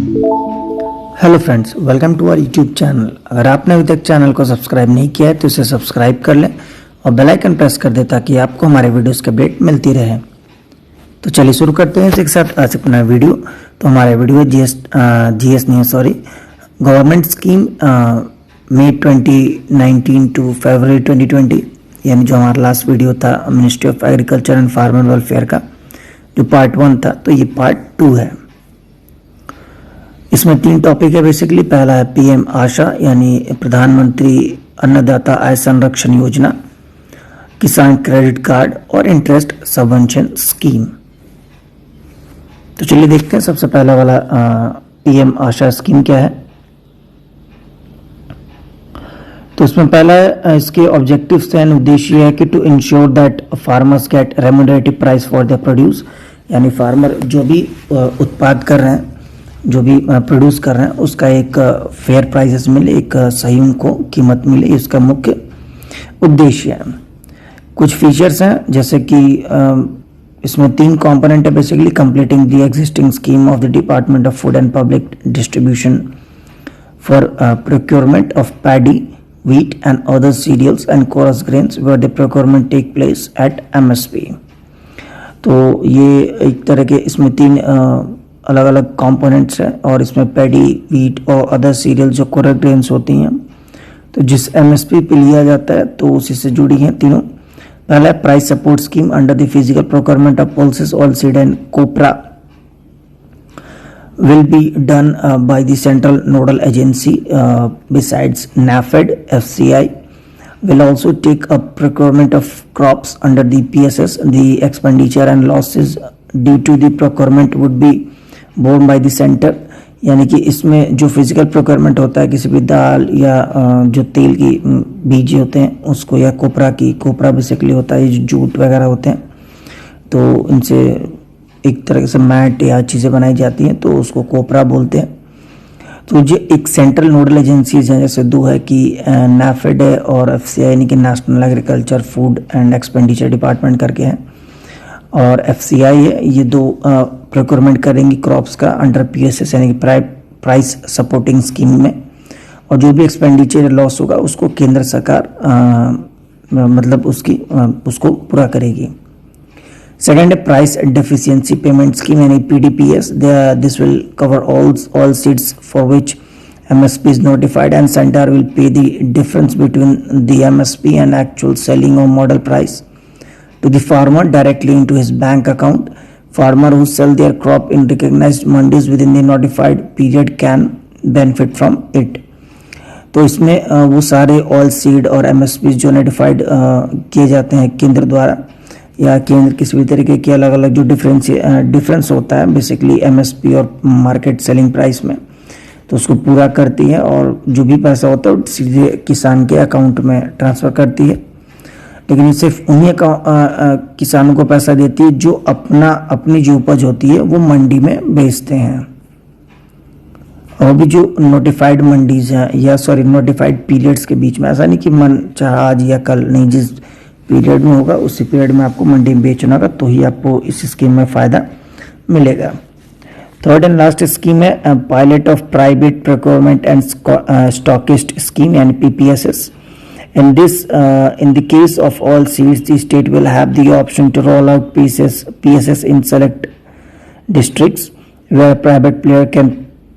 Hello friends, welcome to our YouTube channel. अगर आपने अभी तक चैनल को सब्सक्राइब नहीं किया है तो इसे सब्सक्राइब कर लें और बेल आइकन प्रेस कर दें ताकि आपको हमारे वीडियोस की अपडेट मिलती रहे। तो चलिए शुरू करते हैं एक साथ आज अपना वीडियो। तो हमारा वीडियो गवर्नमेंट स्कीम मई 2019 टू फरवरी 2020, यानी जो हमारा लास्ट वीडियो था ministry of agriculture and farmer welfare का, जो पार्ट 1 था, तो ये पार्ट 2 है। इसमें 3 टॉपिक है बेसिकली। पहला है पीएम आशा यानी प्रधानमंत्री अन्नदाता आय संरक्षण योजना, किसान क्रेडिट कार्ड और इंटरेस्ट सबवेंशन स्कीम। तो चलिए देखते हैं सबसे पहला वाला पीएम आशा स्कीम क्या है। तो इसमें पहला है इसके ऑब्जेक्टिव्स एंड उद्देश्य है कि to ensure that farmers get remunerative price for the produce, यानी फार्मर जो भी उत्पाद कर रहे हैं, जो भी प्रोड्यूस कर रहे हैं, उसका एक फेयर प्राइसेस मिले, एक सही उनको कीमत मिले, इसका मुख्य उद्देश्य है। कुछ फीचर्स हैं जैसे कि इसमें 3 कंपोनेंट है basically. Completing the existing scheme of the department of food and public distribution for procurement of paddy, wheat and other cereals and coarse grains where the procurement take place at MSP। तो ये एक तरह के इसमें 3 अलग अलग components हैं और इसमें पैडी, वीट और अदर सीरियल जो कोरस ग्रेन्स होती हैं, तो जिस MSP पे लिया जाता है तो उसी से जुड़ी हैं तीनों। पहला है price support scheme under the physical procurement of pulses, oil seed and copra will be done by the central nodal agency besides NAFED. FCI will also take up procurement of crops under the PSS. The expenditure and losses due to the procurement would be borne by the center। यानी कि इसमें जो physical procurement होता है किसी भी दाल या जो तेल की बीज होते हैं उसको, या कोपरा बेसिकली होता है, जो जूट वगैरह होते हैं, तो इनसे एक तरह से मैट या चीज़ें बनाई जाती हैं तो उसको कोपरा बोलते हैं। तो जो एक सेंट्रल नोडल एजेंसीज हैं, जैसे 2 है कि नाफेड है और FCI यानी कि national agriculture food and expenditure department करके हैं, और FCI है, ये 2 प्रोक्योरमेंट करेंगी क्रॉप्स का अंडर PSS यानी कि प्राइस सपोर्टिंग स्कीम में, और जो भी एक्सपेंडिचर लॉस होगा उसको केंद्र सरकार मतलब उसको पूरा करेगी। सेकेंड है प्राइस डेफिशिएंसी पेमेंट स्कीम यानी PDPS। This will cover all seeds for which MSP is notified and center will pay the difference between the MSP and actual selling or model price to the farmer directly into his bank account। Farmer who sell their crop in recognized mandis within the notified period can benefit from it। तो इसमें वो सारे all seed और MSP जो notified किए जाते हैं केंद्र द्वारा, या केंद्र किसी भी तरीके के अलग अलग जो डिफरेंस होता है बेसिकली MSP और मार्केट सेलिंग प्राइस में, तो उसको पूरा करती है और जो भी पैसा होता है वो सीधे किसान के अकाउंट में ट्रांसफ़र करती है। लेकिन ये सिर्फ उन्हीं किसानों को पैसा देती है जो अपनी जो उपज होती है वो मंडी में बेचते हैं। और भी जो नोटिफाइड मंडीज हैं या नोटिफाइड पीरियड्स के बीच में, ऐसा नहीं कि मन चाहे आज या कल, नहीं, जिस पीरियड में होगा उसी पीरियड में आपको मंडी में बेचना होगा, तो ही आपको इस स्कीम में फ़ायदा मिलेगा। थर्ड एंड लास्ट स्कीम है pilot of private procurement and stockist scheme यानी PPSS। In the case of oil seeds the state will have the option to roll out PSS in select districts where private player can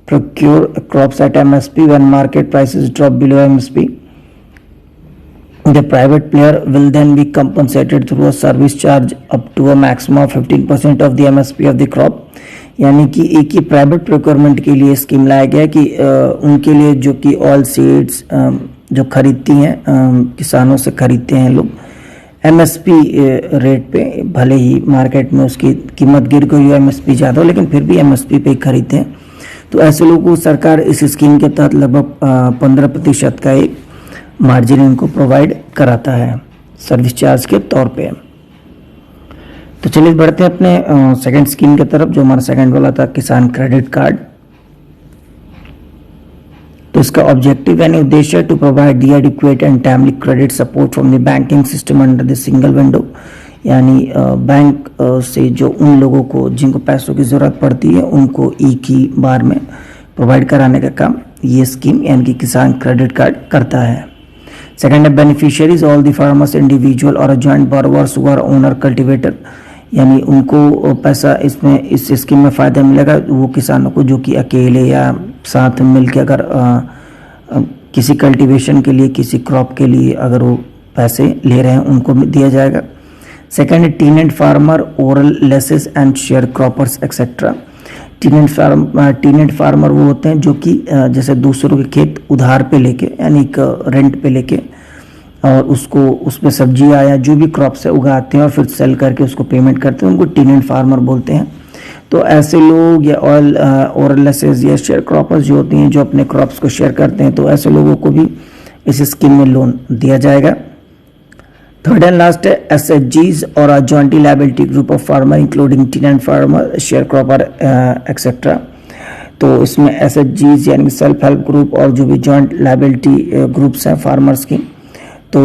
procure crops at MSP when market prices drop below MSP। The private player will then be compensated through a service charge up to a maximum of 15% of the MSP of the crop। यानी कि एक ही private procurement के लिए scheme लाया गया कि उनके लिए जो कि ऑल सीड्स जो खरीदती हैं, किसानों से खरीदते हैं लोग MSP रेट पे, भले ही मार्केट में उसकी कीमत गिर गई हो, MSP ज़्यादा हो, लेकिन फिर भी MSP पे ही खरीदते हैं। तो ऐसे लोगों को सरकार इस स्कीम के तहत लगभग 15% का एक मार्जिन इनको प्रोवाइड कराता है सर्विस चार्ज के तौर पे। तो चलिए बढ़ते हैं अपने सेकंड स्कीम की तरफ, जो हमारा सेकंड वाला था किसान क्रेडिट कार्ड। तो इसका ऑब्जेक्टिव यानी उद्देश्य to provide the adequate and timely credit support from the banking system under the single window, यानी बैंक से जो उन लोगों को जिनको पैसों की ज़रूरत पड़ती है उनको एक ही बार में प्रोवाइड कराने का काम ये स्कीम यानी कि किसान क्रेडिट कार्ड करता है। सेकंड है beneficiaries all the farmers individual और joint borrowers who are owner cultivator, यानी उनको पैसा इसमें इस स्कीम में फ़ायदा मिलेगा वो किसानों को जो कि अकेले या साथ में मिलकर अगर किसी कल्टीवेशन के लिए किसी क्रॉप के लिए अगर वो पैसे ले रहे हैं उनको दिया जाएगा। सेकंड है टीनेंट farmer oral laces and share croppers etcetera. टीनेंट farmer वो होते हैं जो कि जैसे दूसरों के खेत उधार पे लेके यानी रेंट पे लेके और उसको उसमें सब्जियां या जो भी क्रॉप्स है उगाते हैं और फिर सेल करके उसको पेमेंट करते हैं, उनको टीनेंट फार्मर बोलते हैं। तो ऐसे लोग या ऑयल ओरल लेसेस या शेयर क्रॉपर्स जो होती हैं जो अपने क्रॉप्स को शेयर करते हैं, तो ऐसे लोगों को भी इस स्कीम में लोन दिया जाएगा। थर्ड एंड लास्ट है एसएचजीज और joint liability group of farmer including टीनेंट farmer share cropper etcetera. तो इसमें एसएचजीज यानी सेल्फ हेल्प ग्रुप और जो भी जॉइंट लायबिलिटी ग्रुप्स हैं फार्मर्स की तो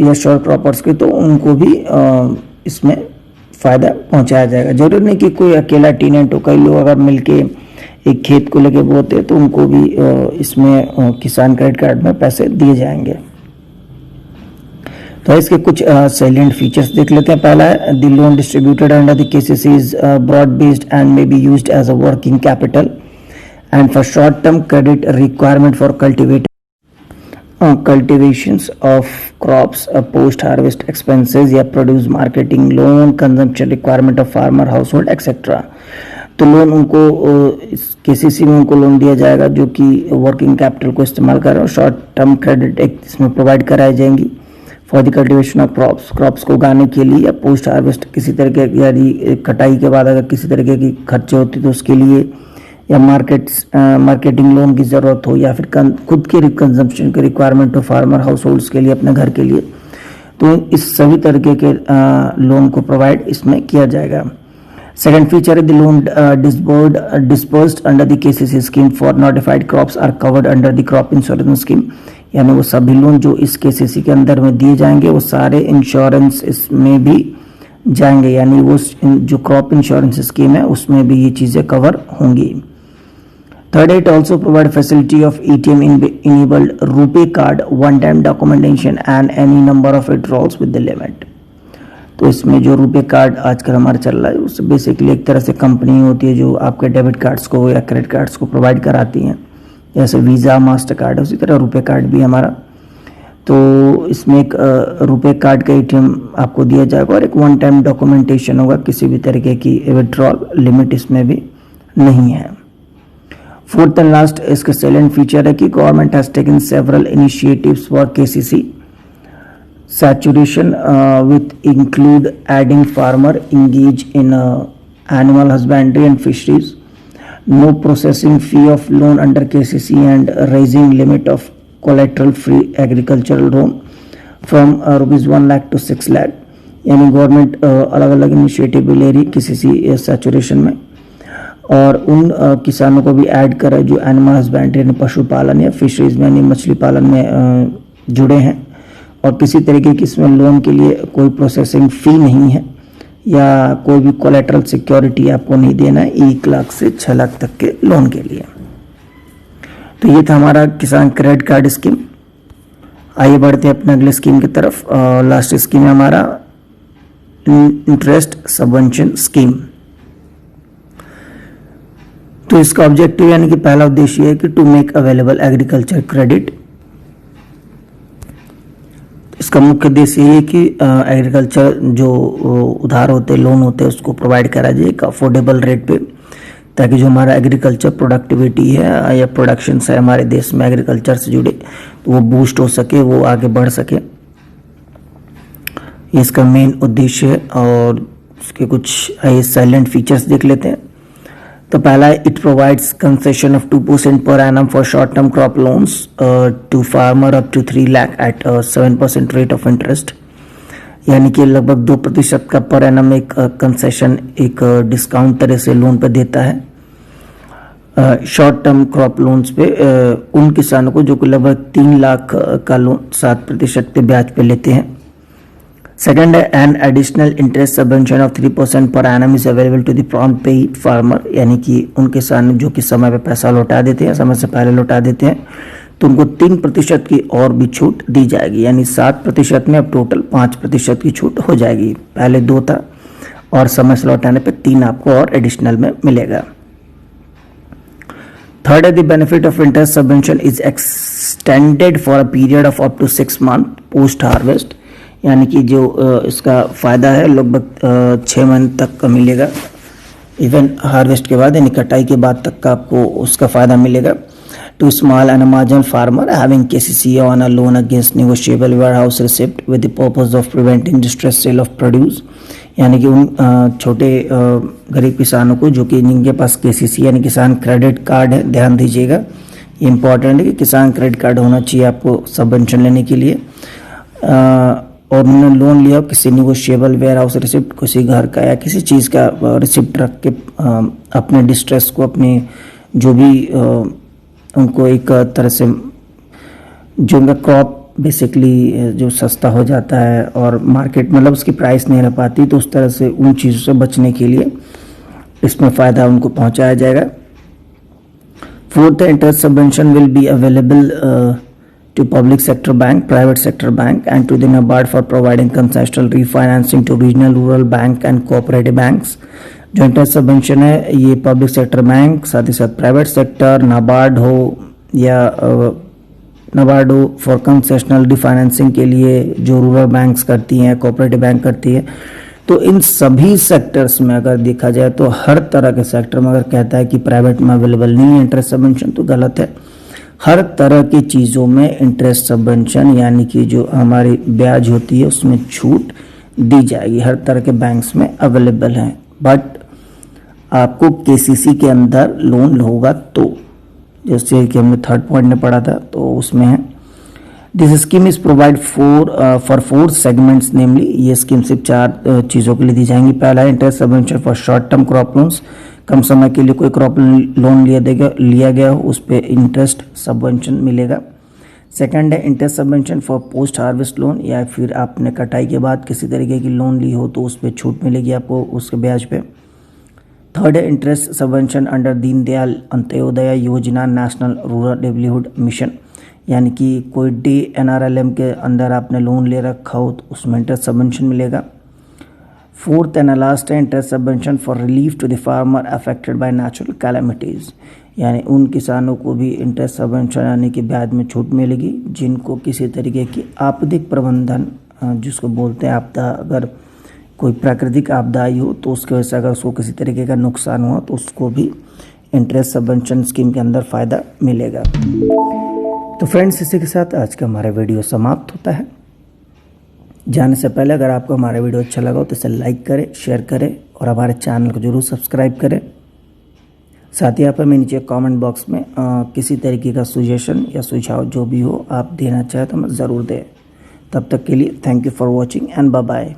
या शेयर क्रॉपर्स की, तो उनको भी इसमें फ़ायदा पहुंचाया जाएगा। जरूरी नहीं कि कोई अकेला टीनेंट हो, कई लोग अगर मिलके एक खेत को लेके बोते तो उनको भी इसमें किसान क्रेडिट कार्ड में पैसे दिए जाएंगे। तो इसके कुछ सैलिएंट फीचर्स देख लेते हैं। पहला है the loan distributed under the KCC is broad based and may be used as a working capital and for short term credit requirement for cultivations of crops, post harvest expenses या produce marketing loan, consumption requirement of farmer household etc. तो loan उनको KCC में उनको loan दिया जाएगा जो कि working capital को इस्तेमाल कर रहे हो। शॉर्ट टर्म क्रेडिट एक इसमें प्रोवाइड कराई जाएंगी for the cultivation of crops को उगाने के लिए या पोस्ट हार्वेस्ट किसी तरह के यदि कटाई के बाद अगर किसी तरह की खर्चे होती तो उसके लिए या मार्केटिंग लोन की ज़रूरत हो या फिर खुद के कंजम्पशन के रिक्वायरमेंट हो फार्मर हाउस होल्ड्स के लिए अपने घर के लिए, तो इस सभी तरीके के लोन को प्रोवाइड इसमें किया जाएगा। सेकंड फीचर है the loan disbursed under the KCC scheme for notified crops are covered under the crop insurance scheme, यानी वो सभी लोन जो इस केसीसी के अंदर में दिए जाएंगे वो सारे इंश्योरेंस इसमें भी जाएंगे, यानी वो जो क्रॉप इंश्योरेंस स्कीम है उसमें भी ये चीज़ें कवर होंगी। Third, it also provide facility of ATM enabled RuPay card, one-time documentation and any number of withdrawals with the limit। तो इसमें जो रुपे कार्ड आजकल हमारा चल रहा है उससे बेसिकली एक तरह से कंपनी होती है जो आपके डेबिट कार्ड्स को या क्रेडिट कार्ड्स को प्रोवाइड कराती हैं, जैसे वीज़ा मास्टर कार्ड है उसी तरह रुपे कार्ड भी हमारा। तो इसमें एक रुपे कार्ड का ATM आपको दिया जाएगा और एक वन टाइम डॉक्यूमेंटेशन होगा, किसी भी तरीके की विड्रॉल लिमिट इसमें भी नहीं है। फोर्थ एंड लास्ट इसका सैलेंट फीचर है कि government has taken several initiatives for KCC saturation with include adding farmer engage in animal husbandry and fisheries, no processing fee of loan under KCC and raising limit of collateral free agricultural loan from rupees 1 lakh to 6 lakh। यानी government अलग अलग initiative ले रही KCC saturation में और उन किसानों को भी ऐड कर रहा है जो एनिमल हस्बेंड्री यानी पशुपालन या फिशरीज में यानी मछली पालन में जुड़े हैं और किसी तरीके की इसमें लोन के लिए कोई प्रोसेसिंग फ़ी नहीं है या कोई भी कोलेटरल सिक्योरिटी आपको नहीं देना है 1 लाख से 6 लाख तक के लोन के लिए। तो ये था हमारा किसान क्रेडिट कार्ड स्कीम। आइए बढ़ते हैं अपने अगले स्कीम की तरफ। लास्ट स्कीम है हमारा इंटरेस्ट सबवेंशन स्कीम। तो इसका ऑब्जेक्टिव यानी कि पहला उद्देश्य है कि to make available agriculture credit. इसका मुख्य उद्देश्य ये है कि एग्रीकल्चर जो उधार होते लोन होते हैं उसको प्रोवाइड करा जाए एक अफोर्डेबल रेट पे, ताकि जो हमारा एग्रीकल्चर प्रोडक्टिविटी है या प्रोडक्शन है हमारे देश में एग्रीकल्चर से जुड़े तो वो बूस्ट हो सके, वो आगे बढ़ सके। ये इसका मेन उद्देश्य है और उसके कुछ साइलेंट फीचर्स देख लेते हैं। तो पहला है it provides concession of 2% per annum for short term crop loans to farmer up to 3 lakh at 7% rate of interest, यानी कि लगभग 2% का पर एनम एक कंसेशन एक डिस्काउंट तरह से लोन पर देता है शॉर्ट टर्म क्रॉप लोन्स पे उन किसानों को जो कि लगभग 3 लाख का लोन 7% पे ब्याज पे लेते हैं। सेकेंड है an additional interest subvention of 3% per annum is available to the prompt paid farmer, यानी कि उन किसान जो कि समय पे पैसा लौटा देते हैं, समय से पहले लौटा देते हैं, तो उनको 3% की और भी छूट दी जाएगी, यानी 7% में अब टोटल 5% की छूट हो जाएगी। पहले 2 था और समय से लौटाने पे 3 आपको और एडिशनल में मिलेगा। थर्ड है the benefit of interest subvention is extended for a period of up to 6 month post harvest, यानी कि जो इसका फ़ायदा है लगभग 6 महीने तक का मिलेगा, इवन हार्वेस्ट के बाद यानी कटाई के बाद तक का आपको उसका फ़ायदा मिलेगा। To small and marginal farmer having KCC on a loan against negotiable warehouse receipt with the purpose of preventing distress sale of produce, यानी कि उन छोटे गरीब किसानों को जो कि जिनके पास केसीसी यानी किसान क्रेडिट कार्ड है, ध्यान दीजिएगा ये इंपॉर्टेंट है कि किसान क्रेडिट कार्ड होना चाहिए आपको सबवेंशन लेने के लिए, और उन्होंने लोन लिया किसी नेगोशिएबल वेयर हाउस रिसिप्ट, किसी घर का या किसी चीज़ का रिसिप्ट रख के अपने डिस्ट्रेस को, अपने जो भी उनको एक तरह से जो उनका क्रॉप बेसिकली जो सस्ता हो जाता है और मार्केट मतलब उसकी प्राइस नहीं रह पाती, तो उस तरह से उन चीज़ों से बचने के लिए इसमें फ़ायदा उनको पहुंचाया जाएगा। Fourth, interest subvention will be available to public sector bank, private sector bank and to the NABARD for providing concessional refinancing to regional rural bank and cooperative banks। जो इंटरेस्ट सबवेंशन है ये पब्लिक सेक्टर बैंक, साथ ही साथ private sector, NABARD हो या नाबार्ड हो for concessional refinancing के लिए जो रूरल बैंक्स करती हैं, कोऑपरेटिव बैंक करती है, तो इन सभी सेक्टर्स में अगर देखा जाए तो हर तरह के सेक्टर में अगर कहता है कि प्राइवेट में अवेलेबल नहीं है इंटरेस्ट सबवेंशन तो गलत है। हर तरह की चीज़ों में इंटरेस्ट सबवेंशन यानी कि जो हमारी ब्याज होती है उसमें छूट दी जाएगी, हर तरह के बैंक्स में अवेलेबल है। बट आपको केसीसी के अंदर लोन होगा तो, जैसे कि हमने थर्ड पॉइंट में पढ़ा था तो उसमें है this scheme is provide for 4 segments, namely ये स्कीम सिर्फ 4 चीज़ों के लिए दी जाएंगी। पहला interest subvention for short term crop loans, कम समय के लिए कोई क्रॉप लोन लिया गया हो उस पर इंटरेस्ट सबवेंशन मिलेगा। सेकंड है interest subvention for post harvest loan, या फिर आपने कटाई के बाद किसी तरीके की लोन ली हो तो उस पर छूट मिलेगी आपको उसके ब्याज पे। थर्ड है interest subvention under Deendayal Antyodaya योजना नेशनल रूरल लाइवलीहुड मिशन, यानी कि कोई DNRLM के अंदर आपने लोन ले रखा हो तो उसमें इंटरेस्ट सबवेंशन मिलेगा। फोर्थ एंड लास्ट है interest subvention for relief to the farmer affected by natural calamities, यानी उन किसानों को भी इंटरेस्ट सबवेंशन यानी कि ब्याज में छूट मिलेगी जिनको किसी तरीके की आपदिक प्रबंधन जिसको बोलते हैं आपदा, अगर कोई प्राकृतिक आपदा आई हो तो उसके वजह से अगर उसको किसी तरीके का नुकसान हुआ तो उसको भी इंटरेस्ट सबवेंशन स्कीम के अंदर फ़ायदा मिलेगा। तो फ्रेंड्स इसी के साथ आज का हमारा वीडियो समाप्त होता है। जाने से पहले अगर आपको हमारा वीडियो अच्छा लगा हो तो इसे लाइक करें, शेयर करें और हमारे चैनल को जरूर सब्सक्राइब करें। साथ ही आप हमें नीचे कमेंट बॉक्स में किसी तरीके का सुजेशन या सुझाव जो भी हो आप देना चाहें तो हमें ज़रूर दें। तब तक के लिए thank you for watching and bye bye.